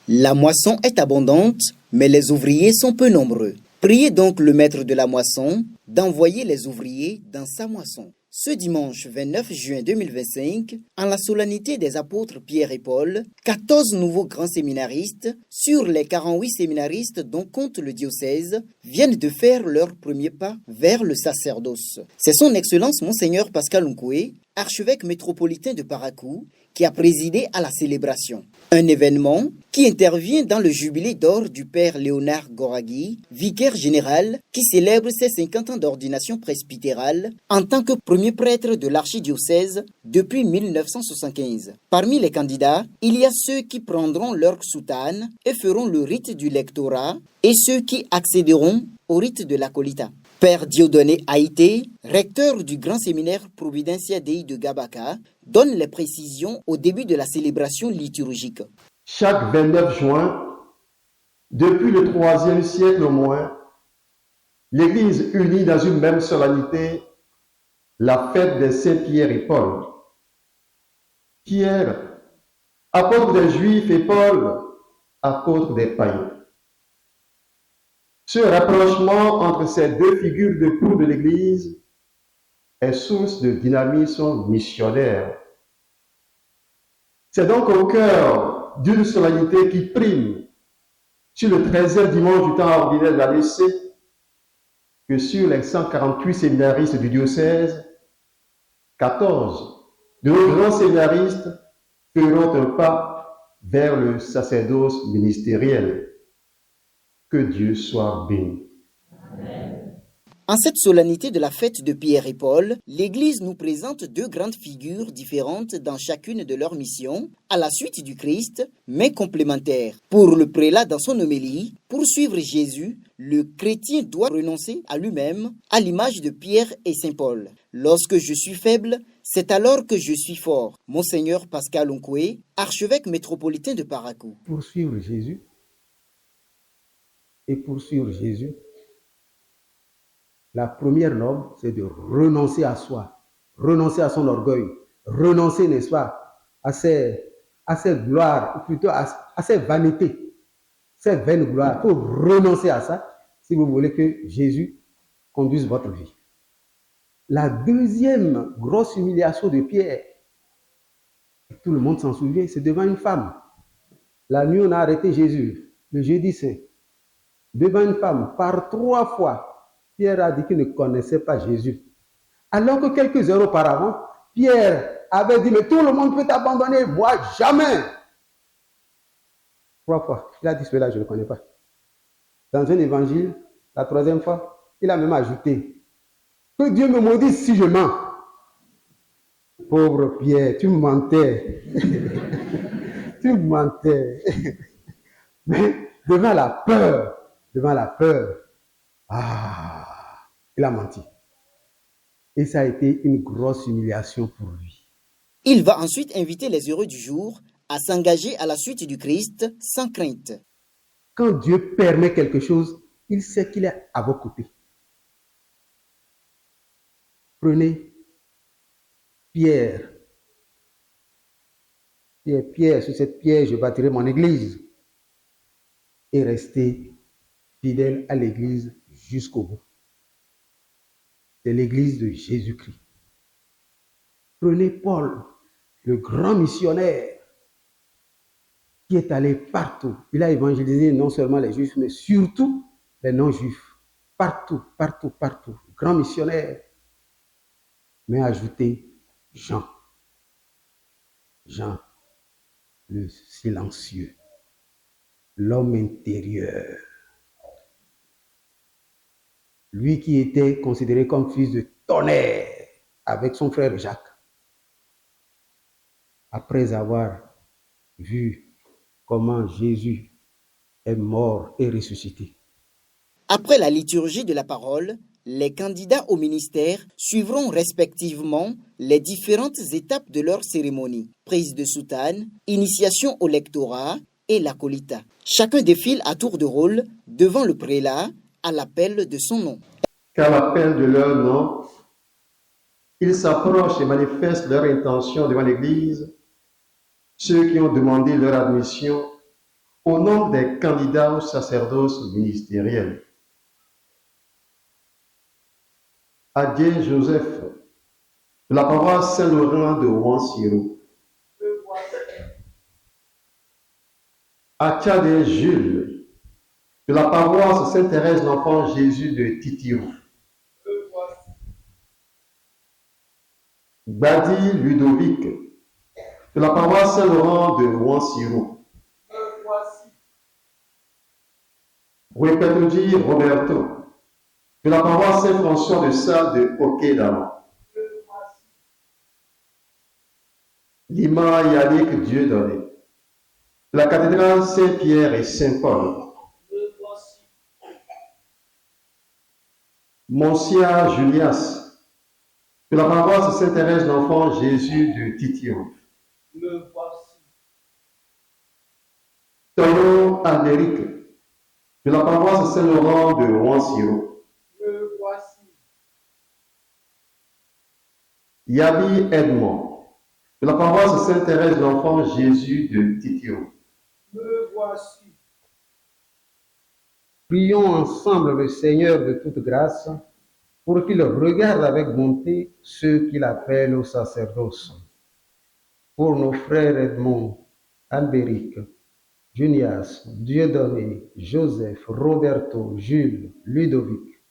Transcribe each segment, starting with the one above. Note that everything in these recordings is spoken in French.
La moisson est abondante, mais les ouvriers sont peu nombreux. Priez donc le maître de la moisson d'envoyer les ouvriers dans sa moisson. Ce dimanche 29 juin 2025, en la solennité des apôtres Pierre et Paul, 14 nouveaux grands séminaristes sur les 48 séminaristes dont compte le diocèse viennent de faire leur premier pas vers le sacerdoce. C'est son Excellence Monseigneur Pascal Nkoué, archevêque métropolitain de Parakou, qui a présidé à la célébration. Un événement qui intervient dans le jubilé d'or du père Léonard Goragui, vicaire général, qui célèbre ses 50 ans d'ordination presbytérale en tant que premier prêtre de l'archidiocèse depuis 1975. Parmi les candidats, il y a ceux qui prendront leur soutane et feront le rite du lectorat et ceux qui accéderont au rite de l'acolita. Père Dieudonné Haïté, recteur du grand séminaire Providencia Dei de Gabaka, donne les précisions au début de la célébration liturgique. Chaque 29 juin, depuis le IIIe siècle au moins, l'Église unit dans une même solennité la fête des saints Pierre et Paul. Pierre, apôtre des Juifs, et Paul, apôtre des païens. Ce rapprochement entre ces deux figures de proue de l'Église est source de dynamisme missionnaire. C'est donc au cœur d'une solennité qui prime sur le 13e dimanche du temps ordinaire de l'année C que sur les 148 séminaristes du diocèse, 14 de nos grands séminaristes feront un pas vers le sacerdoce ministériel. Que Dieu soit béni. En cette solennité de la fête de Pierre et Paul, l'Église nous présente deux grandes figures différentes dans chacune de leurs missions, à la suite du Christ, mais complémentaires. Pour le prélat dans son homélie, pour suivre Jésus, le chrétien doit renoncer à lui-même, à l'image de Pierre et Saint Paul. Lorsque je suis faible, c'est alors que je suis fort. Monseigneur Pascal Nkoué, archevêque métropolitain de Parakou. Pour suivre Jésus, la première norme, c'est de renoncer à soi, renoncer à son orgueil, renoncer, n'est-ce pas, à ses gloires, ou plutôt à ses vanités, ses vaines gloires. Il faut renoncer à ça si vous voulez que Jésus conduise votre vie. La deuxième grosse humiliation de Pierre, tout le monde s'en souvient, c'est devant une femme. La nuit, on a arrêté Jésus, le jeudi saint. Devant une femme, par 3 fois, Pierre a dit qu'il ne connaissait pas Jésus. Alors que quelques heures auparavant, Pierre avait dit, mais tout le monde peut t'abandonner, moi jamais. 3 fois, il a dit cela, je ne connais pas. Dans un évangile, la 3e fois, il a même ajouté, que Dieu me maudisse si je mens. Pauvre Pierre, tu mentais. Tu mentais. Mais devant la peur, il a menti. Et ça a été une grosse humiliation pour lui. Il va ensuite inviter les heureux du jour à s'engager à la suite du Christ sans crainte. Quand Dieu permet quelque chose, il sait qu'il est à vos côtés. Prenez Pierre. Pierre, sur cette pierre, je bâtirai mon église. Et restez fidèle à l'église jusqu'au bout. C'est l'église de Jésus-Christ. Prenez Paul, le grand missionnaire, qui est allé partout. Il a évangélisé non seulement les Juifs, mais surtout les non-Juifs. Partout. Grand missionnaire. Mais ajoutez Jean. Jean, le silencieux. L'homme intérieur. Lui qui était considéré comme fils de tonnerre avec son frère Jacques. Après avoir vu comment Jésus est mort et ressuscité. Après la liturgie de la parole, les candidats au ministère suivront respectivement les différentes étapes de leur cérémonie. Prise de soutane, initiation au lectorat et l'acolita. Chacun défile à tour de rôle devant le prélat à l'appel de son nom. Qu'à l'appel de leur nom, ils s'approchent et manifestent leur intention devant l'Église. Ceux qui ont demandé leur admission Au nom des candidats au sacerdoce ministériel, Adien Joseph, de la paroisse Saint-Laurent de Ouansiro. Achade Jules, de la paroisse Sainte-Thérèse l'Enfant Jésus de Titirou. Badi Ludovic, de la paroisse Saint-Laurent de Ouansiro. Wekatoji Roberto, de la paroisse Saint-François de Sales de Okedama. Lima Yannick Dieudonné, de la cathédrale Saint-Pierre et Saint-Paul. Monsieur Julias, de la paroisse Sainte-Thérèse l'Enfant Jésus de Titirou. Tono Albéric, de la paroisse Saint-Laurent de Ouansiro. Yabi Edmond, de la paroisse Sainte-Thérèse l'Enfant Jésus de Titirou. Prions ensemble le Seigneur de toute grâce pour qu'il regarde avec bonté ceux qu'il appelle au sacerdoce. Pour nos frères Edmond, Albéric, Junias, Dieudonné, Joseph, Roberto, Jules, Ludovic,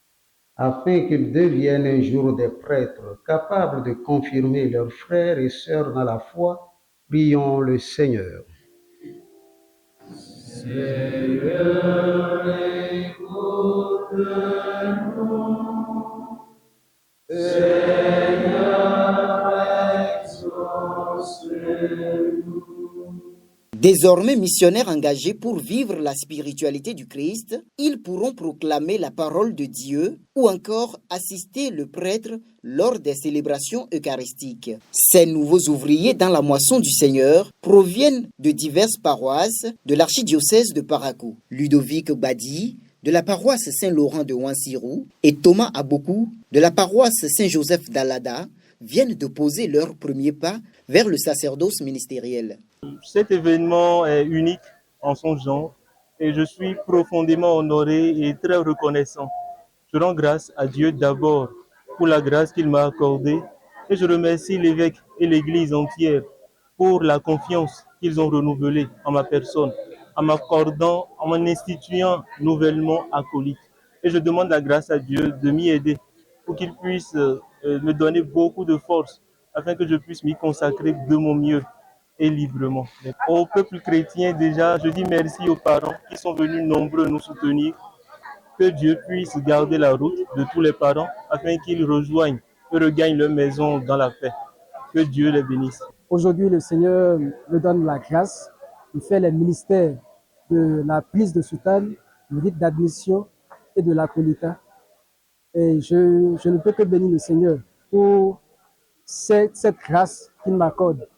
afin qu'ils deviennent un jour des prêtres capables de confirmer leurs frères et sœurs dans la foi, prions le Seigneur. Seigneur, écoute-nous. Seigneur, exauce-nous. Désormais missionnaires engagés pour vivre la spiritualité du Christ, ils pourront proclamer la parole de Dieu ou encore assister le prêtre lors des célébrations eucharistiques. Ces nouveaux ouvriers dans la moisson du Seigneur proviennent de diverses paroisses de l'archidiocèse de Parakou. Ludovic Badi, de la paroisse Saint-Laurent de Ouansiro, et Thomas Aboku, de la paroisse Saint-Joseph d'Alada, viennent de poser leurs premiers pas vers le sacerdoce ministériel. Cet événement est unique en son genre et je suis profondément honoré et très reconnaissant. Je rends grâce à Dieu d'abord pour la grâce qu'il m'a accordée et je remercie l'évêque et l'église entière pour la confiance qu'ils ont renouvelée en ma personne, en m'accordant, en m'instituant nouvellement acolyte. Et je demande la grâce à Dieu de m'y aider pour qu'il puisse me donner beaucoup de force afin que je puisse m'y consacrer de mon mieux et librement. Au peuple chrétien, déjà, je dis merci aux parents qui sont venus nombreux nous soutenir. Que Dieu puisse garder la route de tous les parents afin qu'ils rejoignent et regagnent leur maison dans la paix. Que Dieu les bénisse. Aujourd'hui, le Seigneur me donne la grâce de faire les ministères de la prise de soutane, le rite d'admission et de l'acolytat. Et je ne peux que bénir le Seigneur pour cette grâce qu'il m'accorde.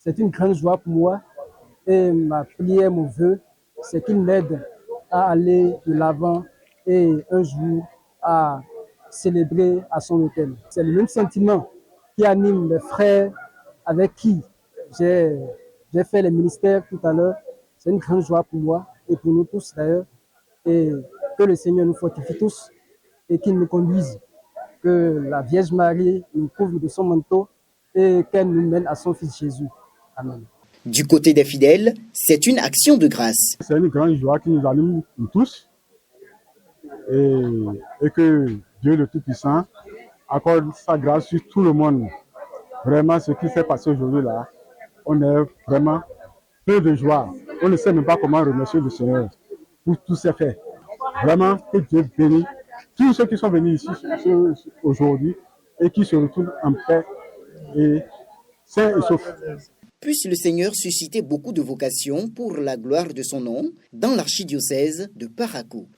C'est une grande joie pour moi et ma prière, mon vœu, c'est qu'il m'aide à aller de l'avant et un jour à célébrer à son autel. C'est le même sentiment qui anime mes frères avec qui j'ai fait les ministères tout à l'heure. C'est une grande joie pour moi et pour nous tous d'ailleurs. Et que le Seigneur nous fortifie tous et qu'il nous conduise. Que la Vierge Marie nous couvre de son manteau et qu'elle nous mène à son Fils Jésus. Amen. Du côté des fidèles, c'est une action de grâce. C'est une grande joie qui nous anime nous tous et que Dieu le Tout-Puissant accorde sa grâce sur tout le monde. Vraiment, ce qui s'est passé aujourd'hui là, on est vraiment peu de joie. On ne sait même pas comment remercier le Seigneur pour tous ces faits. Vraiment, que Dieu bénisse tous ceux qui sont venus ici aujourd'hui et qui se retrouvent en paix et sains et saufs. Puisse le Seigneur susciter beaucoup de vocations pour la gloire de son nom dans l'archidiocèse de Parakou.